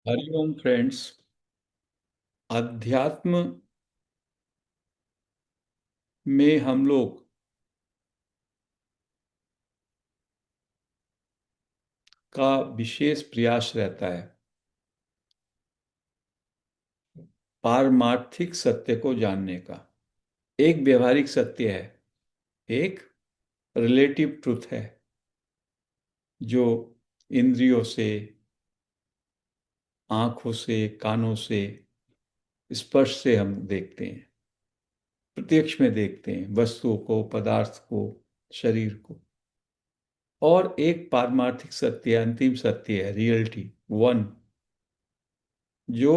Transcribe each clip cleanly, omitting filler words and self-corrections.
Hariom friends. अध्यात्म में हम लोग का विशेष प्रयास रहता है पारमार्थिक सत्य को जानने का। एक व्यवहारिक सत्य है, एक रिलेटिव ट्रुथ है जो इंद्रियों से, आंखों से, कानों से, स्पर्श से हम देखते हैं, प्रत्यक्ष में देखते हैं वस्तुओं को, पदार्थ को, शरीर को। और एक पारमार्थिक सत्य, अंतिम सत्य है, रियलिटी वन, जो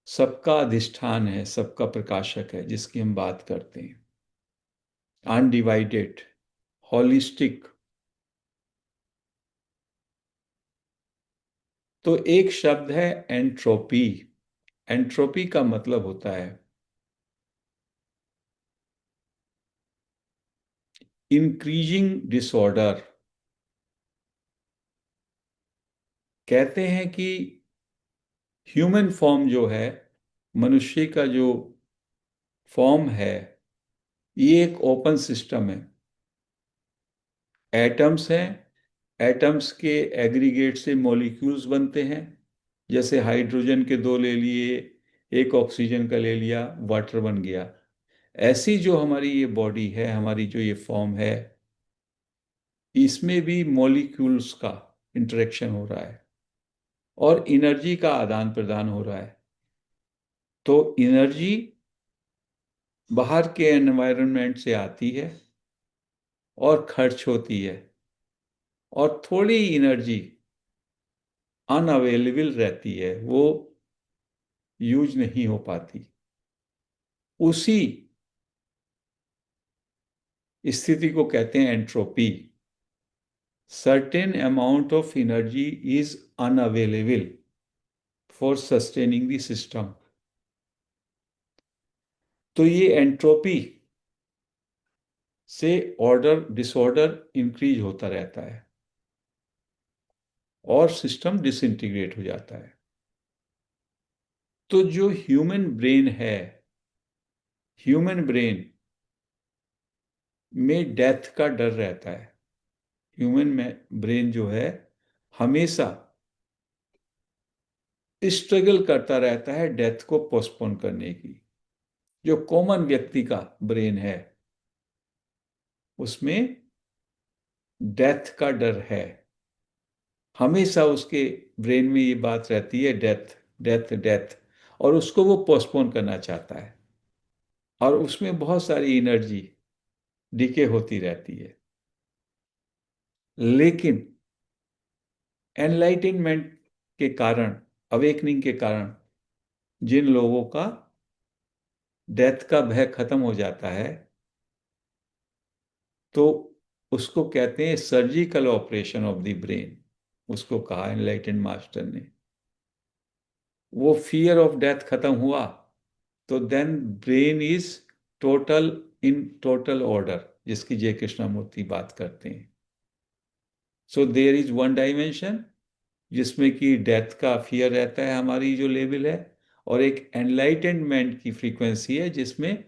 सबका अधिष्ठान है, सबका प्रकाशक है, जिसकी हम बात करते हैं। Undivided, holistic. तो एक शब्द है एंट्रोपी। एंट्रोपी का मतलब होता है इंक्रीजिंग डिसऑर्डर। कहते हैं कि ह्यूमन फॉर्म जो है, मनुष्य का जो फॉर्म है, ये एक ओपन सिस्टम है। एटम्स हैं, एटम्स के एग्रीगेट से मॉलिक्यूल्स बनते हैं। जैसे हाइड्रोजन के दो ले लिए, एक ऑक्सीजन का ले लिया, वाटर बन गया। ऐसी जो हमारी ये बॉडी है, हमारी जो ये फॉर्म है, इसमें भी मॉलिक्यूल्स का इंटरेक्शन हो रहा है और एनर्जी का आदान प्रदान हो रहा है। तो एनर्जी बाहर के एनवायरनमेंट से आती है और खर्च होती है, और थोड़ी एनर्जी अनअवेलेबल रहती है, वो यूज नहीं हो पाती। उसी स्थिति को कहते हैं entropy. Certain amount of energy is unavailable for sustaining the system. तो ये एंट्रोपी से ऑर्डर डिसऑर्डर इंक्रीज होता रहता है और सिस्टम डिसइंटीग्रेट हो जाता है। तो जो ह्यूमन ब्रेन है, ह्यूमन ब्रेन में डेथ का डर रहता है। ह्यूमन में ब्रेन जो है, हमेशा स्ट्रगल करता रहता है डेथ को पोस्टपोन करने की। जो कॉमन व्यक्ति का ब्रेन है, उसमें डेथ का डर है। हमेशा उसके ब्रेन में ये बात रहती है, डेथ डेथ डेथ, और उसको वो पोस्टपोन करना चाहता है। और उसमें बहुत सारी एनर्जी डिके होती रहती है। लेकिन एनलाइटनमेंट के कारण, अवेकनिंग के कारण, जिन लोगों का डेथ का भय खत्म हो जाता है, तो उसको कहते हैं surgical operation of the brain. उसको कहा एनलाइटेंड मास्टर ने। वो फियर ऑफ डेथ खत्म हुआ, तो then brain is total, in total order, जिसकी जय कृष्णमूर्ति बात करते हैं। So there is one dimension जिसमें कि डेथ का फियर रहता है, हमारी जो लेवल है। और एक एनलाइटेनमेंट की फ्रीक्वेंसी है जिसमें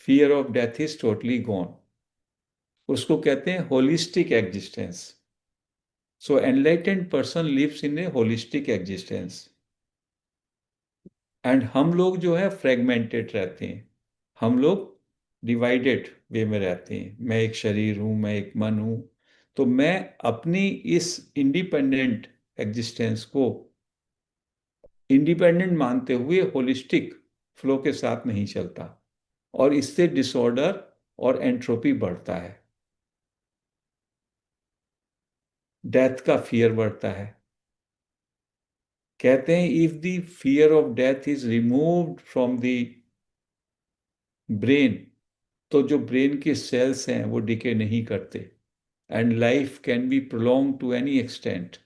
fear of death is totally gone. उसको कहते हैं holistic existence. So enlightened person lives in a holistic existence. And हम लोग जो है फ्रेगमेंटेड रहते हैं। हम लोग डिवाइडेड वे में रहते हैं। मैं एक शरीर हूं, मैं एक मन हूं। तो मैं अपनी इस इंडिपेंडेंट एग्जिस्टेंस को इंडिपेंडेंट मानते हुए होलिस्टिक फ्लो के साथ नहीं चलता, और इससे डिसऑर्डर और एंट्रोपी बढ़ता है। डेथ का फियर बढ़ता है। कहते हैं if the fear of death is removed from the brain, तो जो ब्रेन के सेल्स हैं वो डिके नहीं करते, and life can be prolong to any extent.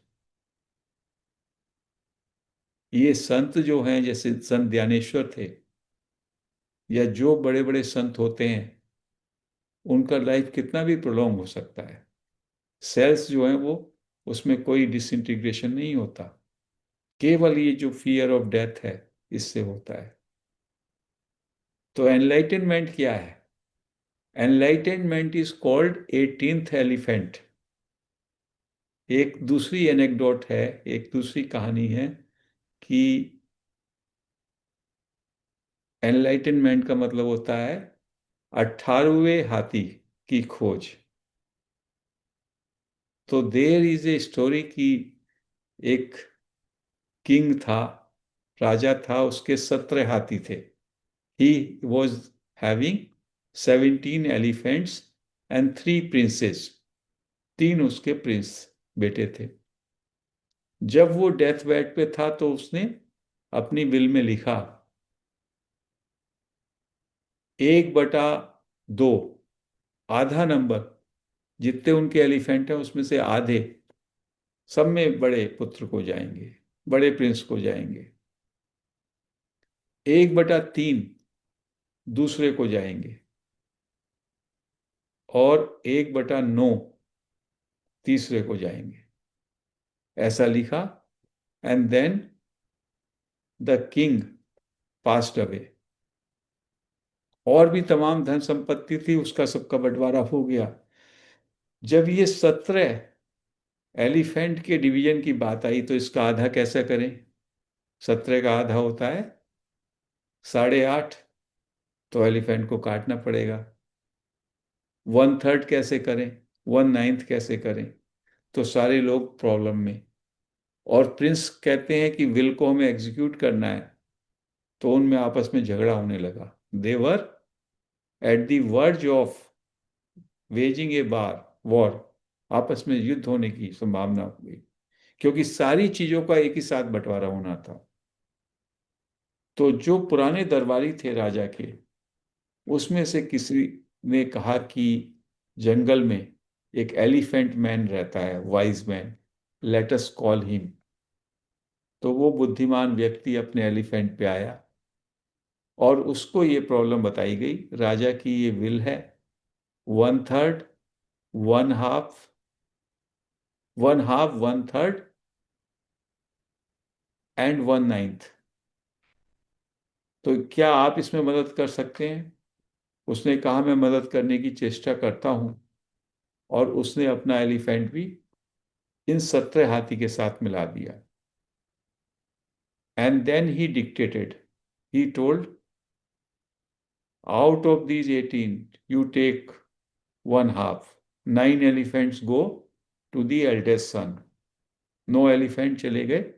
ये संत जो हैं, जैसे संत ज्ञानेश्वर थे, या जो बड़े बड़े संत होते हैं, उनका लाइफ कितना भी प्रोलॉन्ग हो सकता है। सेल्स जो हैं वो, उसमें कोई डिसइंटीग्रेशन नहीं होता। केवल ये जो फियर ऑफ डेथ है इससे होता है। तो एनलाइटनमेंट क्या है? Enlightenment is called 18th elephant. एक दूसरी एनेक्डोट है, एक दूसरी कहानी है कि एनलाइटनमेंट का मतलब होता है 18वें हाथी की खोज। तो देयर इज ए स्टोरी कि एक किंग था, राजा था, उसके 17 हाथी थे। He was having 17 elephants and 3 princess. 3 उसके प्रिंस बेटे थे। जब वो डेथ बेड पे था तो उसने अपनी विल में लिखा 1/2, आधा नंबर, जितने उनके एलिफेंट हैं उसमें से आधे सब में बड़े पुत्र को जाएंगे, बड़े प्रिंस को जाएंगे। 1/3 दूसरे को जाएंगे, और 1/9 तीसरे को जाएंगे। ऐसा लिखा। And then the king passed away. और भी तमाम धन संपत्ति थी, उसका सबका बंटवारा हो गया। जब ये 17 एलिफेंट के डिवीजन की बात आई तो इसका आधा कैसे करें? 17 का आधा होता है 8.5। तो एलिफेंट को काटना पड़ेगा। 1/3 कैसे करें? 1/9 कैसे करें? तो सारे लोग प्रॉब्लम में। और प्रिंस कहते हैं कि विल को हमें एग्जीक्यूट करना है। तो उनमें आपस में झगड़ा होने लगा। They were at the verge of waging a bar war. आपस में युद्ध होने की संभावना हो गई, क्योंकि सारी चीजों का एक ही साथ बंटवारा होना था। तो जो पुराने दरबारी थे राजा के, उसमें से किसी ने कहा कि जंगल में एक एलिफेंट मैन रहता है, wise man, let us call him. तो वो बुद्धिमान व्यक्ति अपने एलिफेंट पे आया और उसको ये प्रॉब्लम बताई गई। राजा की ये विल है, 1/3, 1/2, 1/2, 1/3 एंड 1/9। तो क्या आप इसमें मदद कर सकते हैं? उसने कहा मैं मदद करने की चेष्टा करता हूं। और उसने अपना एलिफेंट भी इन 17 हाथी के साथ मिला दिया। And then he dictated, he told, out of these 18 you take 1/2। 9 elephants go to the eldest son. 9 elephant चले गए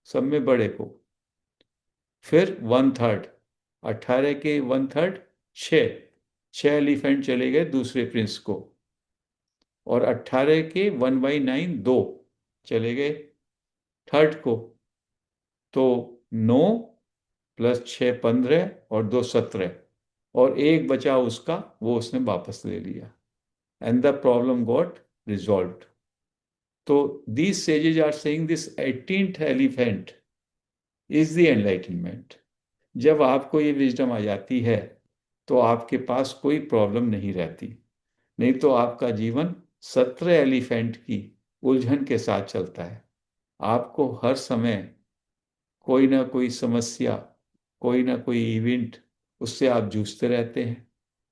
सब में बड़े को। फिर 1/3, 18 के 1/3, 6 एलिफेंट चले गए दूसरे प्रिंस को। और 18 के 1/9, 2 चले गए थर्ड को। तो 9 + 6 15 और 2 17, और एक बचा उसका, वो उसने वापस ले लिया। And the problem got resolved. तो these sages are saying this 18th elephant is the enlightenment. जब आपको ये विजडम आ जाती है तो आपके पास कोई प्रॉब्लम नहीं रहती। नहीं तो आपका जीवन 17 एलिफेंट की उलझन के साथ चलता है। आपको हर समय कोई ना कोई समस्या, कोई ना कोई इवेंट, उससे आप जूझते रहते हैं।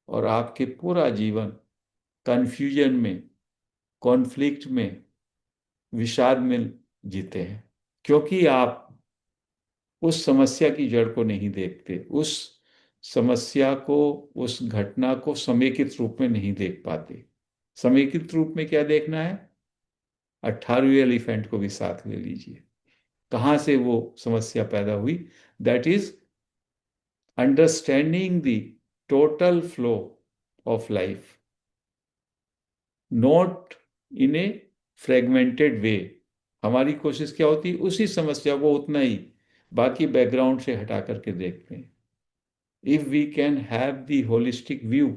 और आपके पूरा जीवन कंफ्यूजन में, कॉन्फ्लिक्ट में, विषाद में जीते हैं। क्योंकि आप उस समस्या की जड़ को नहीं देखते, उस समस्या को, उस घटना को समेकित रूप में नहीं देख पाते। समेकित रूप में क्या देखना है? 18वें एलिफेंट को भी साथ ले लीजिए। कहाँ से वो समस्या पैदा हुई? That is understanding the total flow of life, not in a fragmented way. हमारी कोशिश क्या होती है? उसी समस्या को उतना ही बाकी बैकग्राउंड से हटा करके देखते हैं। If we can have the holistic view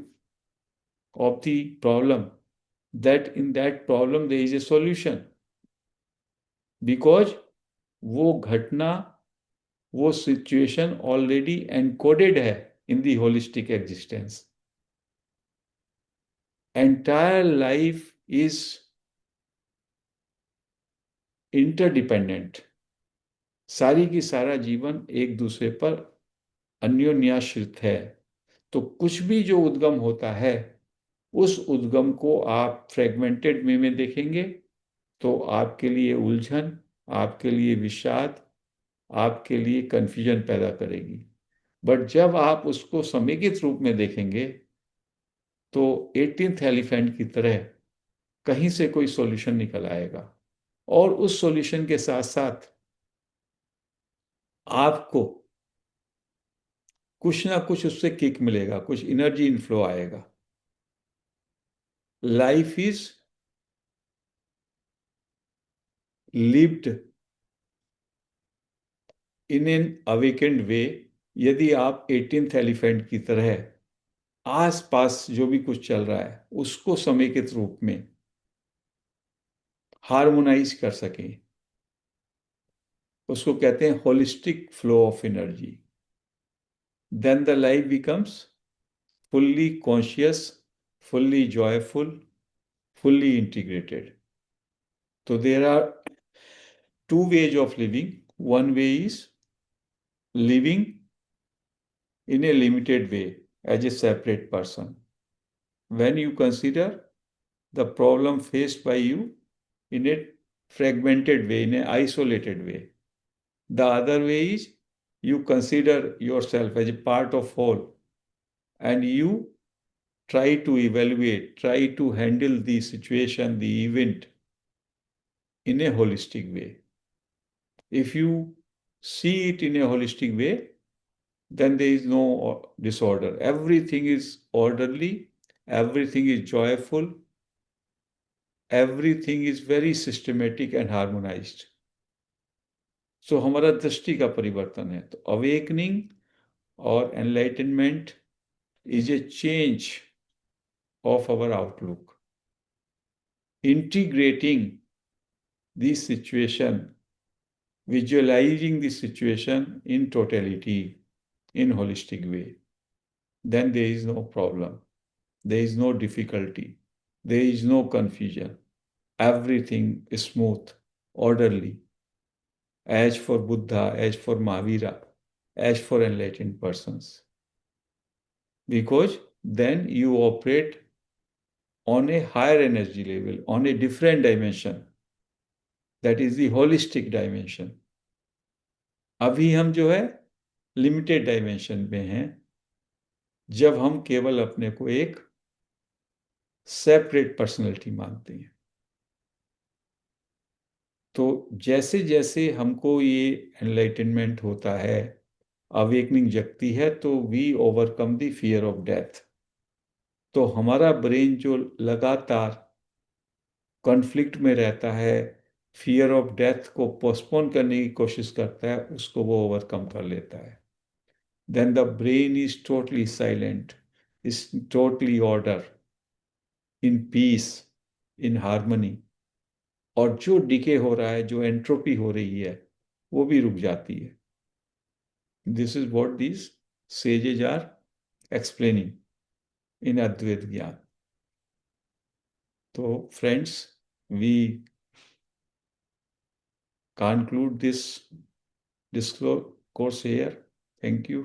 of the problem, that in that problem there is a solution, because वो घटना, वो सिचुएशन ऑलरेडी एनकोडेड है in the holistic existence. Entire life is interdependent. सारी की सारा जीवन एक दूसरे पर अन्योन्याश्रित है। तो कुछ भी जो उद्गम होता है, उस उद्गम को आप फ्रेगमेंटेड में देखेंगे तो आपके लिए उलझन, आपके लिए विषाद, आपके लिए कंफ्यूजन पैदा करेगी। बट जब आप उसको समेकित रूप में देखेंगे तो 18th एलिफेंट की तरह कहीं से कोई सॉल्यूशन निकल आएगा, और उस सॉल्यूशन के साथ साथ आपको कुछ ना कुछ उससे किक मिलेगा, कुछ एनर्जी इनफ्लो आएगा। Life is lived in an awakened way. यदि आप 18th एलिफेंट की तरह आसपास जो भी कुछ चल रहा है उसको समेकित रूप में हार्मोनाइज कर सकें, उसको कहते हैं holistic flow of energy, then the life becomes fully conscious, fully joyful, fully integrated. So there are two ways of living. One way is living in a limited way as a separate person. When you consider the problem faced by you in a fragmented way, in an isolated way. The other way is you consider yourself as a part of whole, and you try to evaluate, try to handle the situation, the event in a holistic way. If you see it in a holistic way, then there is no disorder. Everything is orderly, everything is joyful, everything is very systematic and harmonized. So हमारा दृष्टि का परिवर्तन है। तो awakening और enlightenment is a change of our outlook, integrating this situation, visualizing the situation in totality, in holistic way, then there is no problem, there is no difficulty, there is no confusion. Everything is smooth, orderly, as for Buddha, as for Mahavira, as for enlightened persons. Because then you operate on a higher energy level, on a different dimension. That is the holistic dimension. अभी हम जो है limited dimension में हैं, जब हम केवल अपने को एक सेपरेट पर्सनैलिटी मानते हैं। तो जैसे जैसे हमको ये एनलाइटनमेंट होता है, अवेकनिंग जगती है, तो we overcome the fear of death. तो हमारा ब्रेन जो लगातार कॉन्फ्लिक्ट में रहता है, फियर ऑफ डेथ को पोस्टपोन करने की कोशिश करता है, उसको वो ओवरकम कर लेता है। Then the brain is totally silent, is totally order, in peace, in harmony. और जो डिके हो रहा है, जो एंट्रोपी हो रही है, वो भी रुक जाती है। This is what these sages are explaining in Advaita gyan. तो friends, we conclude this discourse here. Thank you.